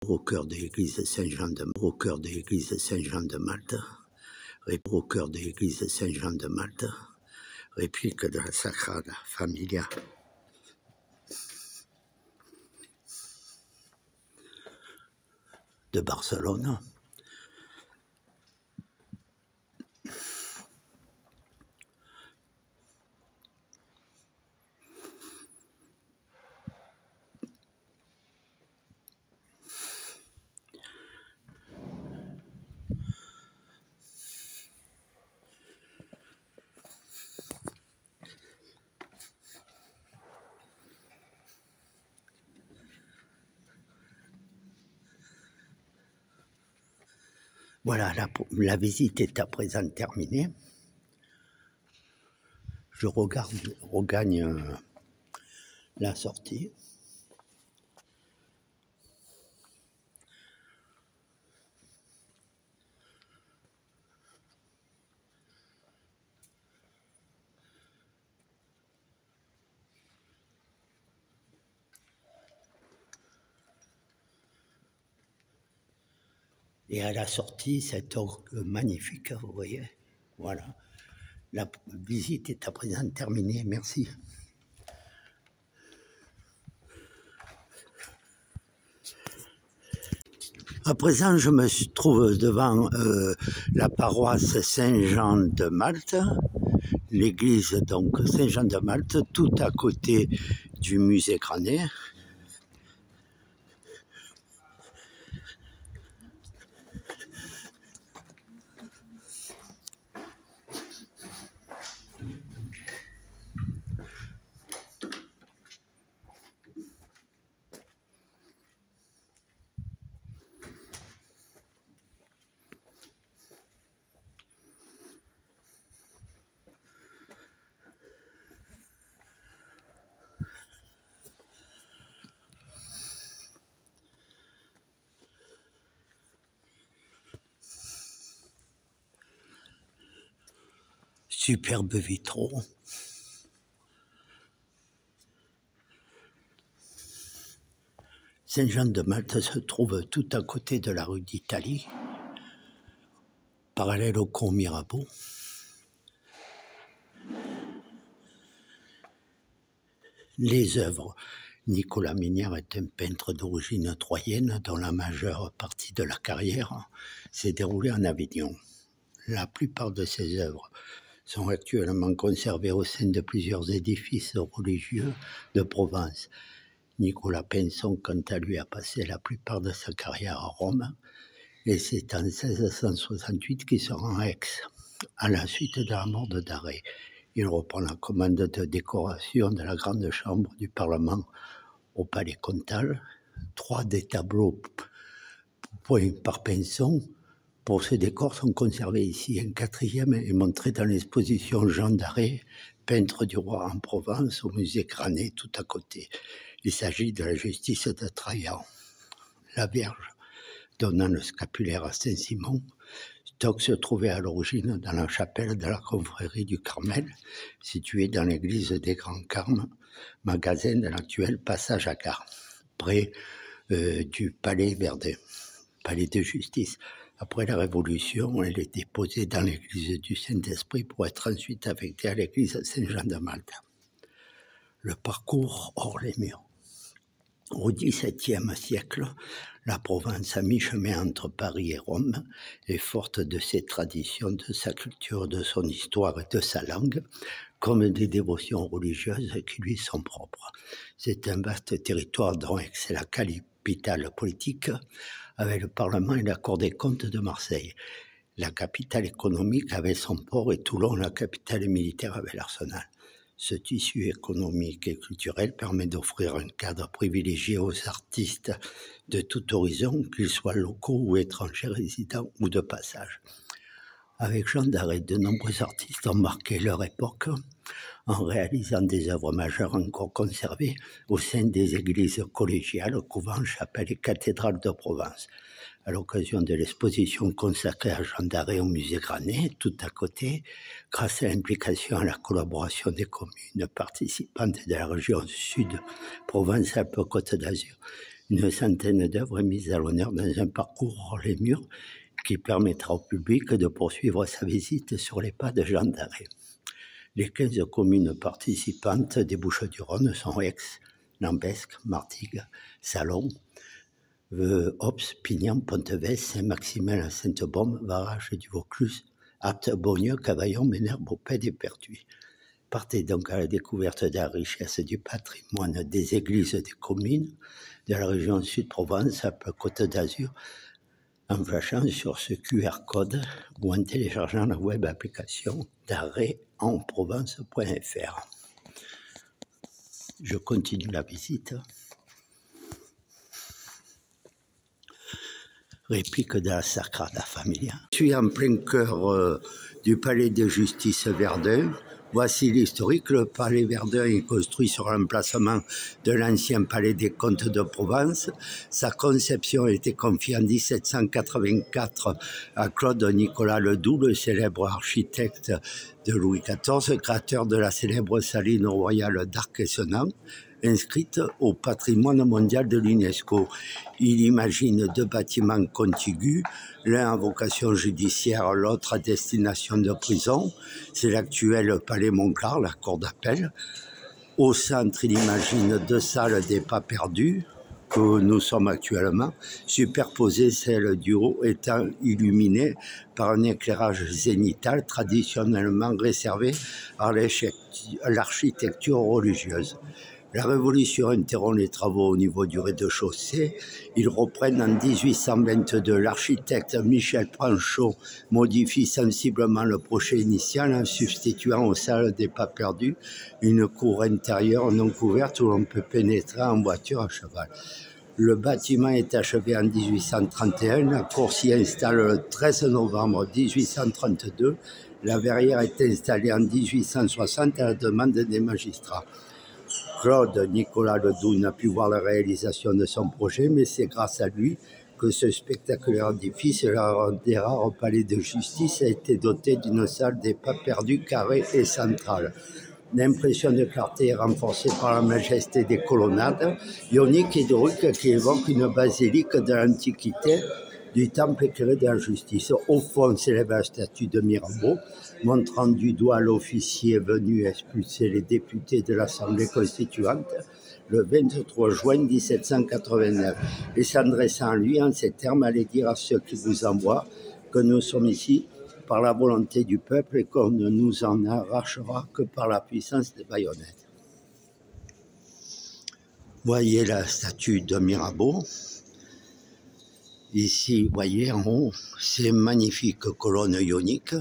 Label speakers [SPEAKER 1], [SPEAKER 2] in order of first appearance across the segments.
[SPEAKER 1] au cœur de l'église Saint-Jean de Malte, au cœur de l'église Saint-Jean de Malte, réplique de la Sagrada Familia de Barcelone. Voilà, la visite est à présent terminée. Je regagne la sortie. Et à la sortie, cet orgue magnifique, vous voyez. Voilà. La visite est à présent terminée. Merci. À présent, je me trouve devant la paroisse Saint-Jean de Malte, l'église donc Saint-Jean de Malte, tout à côté du musée Granet. Superbe vitraux. Saint-Jean de Malte se trouve tout à côté de la rue d'Italie, parallèle au pont Mirabeau. Les œuvres. Nicolas Minière est un peintre d'origine troyenne dont la majeure partie de la carrière s'est déroulée en Avignon. La plupart de ses œuvres sont actuellement conservées au sein de plusieurs édifices religieux de Provence. Nicolas Pinson, quant à lui, a passé la plupart de sa carrière à Rome, et c'est en 1668 qu'il se rend à Aix, à la suite de la mort de Darré. Il reprend la commande de décoration de la grande chambre du Parlement au Palais Comtal. 3 des tableaux par Pinson pour ce décor sont conservés ici. Un 4e est montré dans l'exposition Jean Darré, peintre du roi en Provence, au musée Granet, tout à côté. Il s'agit de la justice de Trajan. La Vierge donnant le scapulaire à Saint-Simon. Stock se trouvait à l'origine dans la chapelle de la confrérie du Carmel, située dans l'église des Grands Carmes, magasin de l'actuel passage à Gare, près du palais Verdun, palais de justice. Après la Révolution, elle est déposée dans l'église du Saint-Esprit pour être ensuite affectée à l'église Saint-Jean de Malte. Le parcours hors les murs. Au XVIIe siècle, la Provence, à mi-chemin entre Paris et Rome, est forte de ses traditions, de sa culture, de son histoire et de sa langue, comme des dévotions religieuses qui lui sont propres. C'est un vaste territoire dont Aix est la capitale politique, avec le Parlement et la Cour des comptes de Marseille. La capitale économique avait son port et Toulon, la capitale militaire, avait l'arsenal. Ce tissu économique et culturel permet d'offrir un cadre privilégié aux artistes de tout horizon, qu'ils soient locaux ou étrangers résidents ou de passage. Avec Jean Darré, de nombreux artistes ont marqué leur époque en réalisant des œuvres majeures encore conservées au sein des églises collégiales, couvents, chapelles et cathédrales de Provence. À l'occasion de l'exposition consacrée à Jean Darré au musée Granet, tout à côté, grâce à l'implication et à la collaboration des communes participantes de la région sud, Provence-Alpes-Côte d'Azur, Une centaine d'œuvres mises à l'honneur dans un parcours hors les murs qui permettra au public de poursuivre sa visite sur les pas de Jean d'Arrée. Les 15 communes participantes des Bouches-du-Rhône sont Aix, Lambesc, Martigues, Salon, Ops, Pignan, Pontevès, Saint-Maximin, Sainte-Baume, Varage du Vaucluse, Apt, Beaugneux, Cavaillon, Ménard, Beaupède et Pertuis. Partez donc à la découverte de la richesse du patrimoine des églises des communes de la région Sud-Provence, Côte d'Azur, en flashant sur ce QR code ou en téléchargeant la web application d'arrêtenprovence.fr. Je continue la visite. Réplique de la Sagrada Familia. Je suis en plein cœur du palais de justice Verdun. Voici l'historique. Le palais Verdun est construit sur l'emplacement de l'ancien palais des comtes de Provence. Sa conception a été confiée en 1784 à Claude Nicolas Ledoux, le célèbre architecte de Louis XIV, créateur de la célèbre saline royale d'Arc-et-Senans, inscrite au patrimoine mondial de l'UNESCO. Il imagine 2 bâtiments contigus, l'un à vocation judiciaire, l'autre à destination de prison. C'est l'actuel palais Montclar, la cour d'appel. Au centre, il imagine 2 salles des pas perdus, que nous sommes actuellement, superposées, celle du haut étant illuminée par un éclairage zénital traditionnellement réservé à l'architecture religieuse. La Révolution interrompt les travaux au niveau du rez-de-chaussée. Ils reprennent en 1822. L'architecte Michel Panchaud modifie sensiblement le projet initial en substituant aux salles des pas perdus une cour intérieure non couverte où l'on peut pénétrer en voiture à cheval. Le bâtiment est achevé en 1831. La cour s'y installe le 13 novembre 1832. La verrière est installée en 1860 à la demande des magistrats. Claude Nicolas Ledoux n'a pu voir la réalisation de son projet, mais c'est grâce à lui que ce spectaculaire édifice, l'un des rares palais de justice, a été doté d'une salle des pas perdus carrée et centrale. L'impression de clarté est renforcée par la majesté des colonnades ioniques et doriques qui évoquent une basilique de l'Antiquité, du temple éclairé de la justice. Au fond s'élève la statue de Mirabeau, montrant du doigt l'officier venu expulser les députés de l'Assemblée constituante le 23 juin 1789. Et s'adressant à lui en ces termes, allez dire à ceux qui vous envoient que nous sommes ici par la volonté du peuple et qu'on ne nous en arrachera que par la puissance des baïonnettes. Voyez la statue de Mirabeau. Ici, vous voyez en haut, ces magnifiques colonnes ioniques.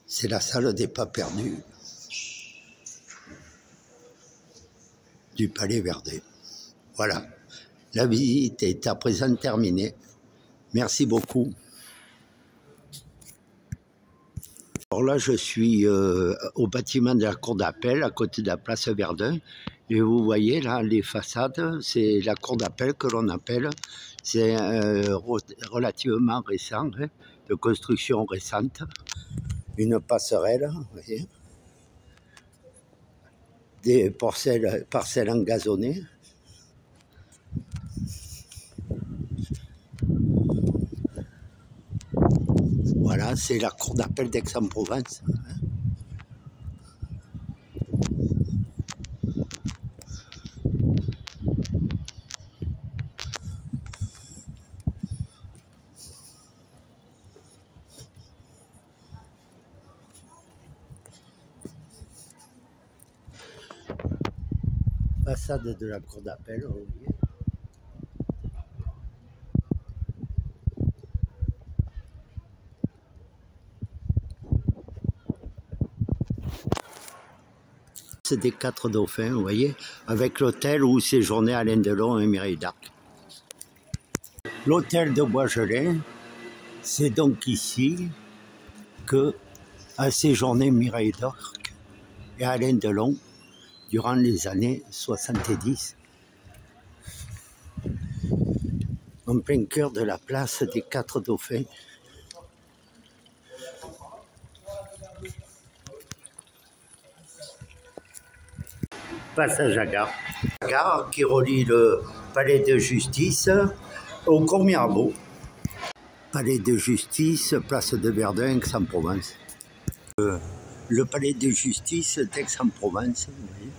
[SPEAKER 1] C'est la salle des pas perdus du palais Verdun. Voilà, la visite est à présent terminée. Merci beaucoup. Alors là, je suis au bâtiment de la cour d'appel, à côté de la place Verdun. Et vous voyez là, les façades, c'est la cour d'appel que l'on appelle. C'est relativement récent, hein, de construction récente. Une passerelle, vous voyez. Des parcelles engazonnées. Voilà, c'est la cour d'appel d'Aix-en-Provence. Façade de la cour d'appel, vous voyez. C'est des 4 dauphins, vous voyez, avec l'hôtel où séjournaient Alain Delon et Mireille d'Arc. L'hôtel de Boisgelin, c'est donc ici que a séjourné Mireille d'Arc et Alain Delon durant les années 70, en plein cœur de la place des 4 dauphins. passage à gare. Gare qui relie le palais de justice au Cours Mirabeau. Palais de justice, place de Verdun, Aix-en-Provence. Le palais de justice d'Aix-en-Provence, vous voyez.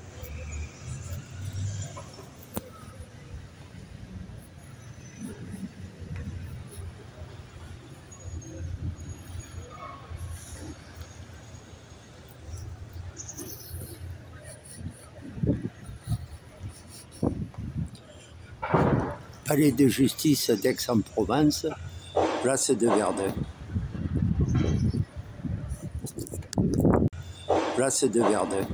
[SPEAKER 1] Palais de justice d'Aix-en-Provence, place de Verdun. Place de Verdun.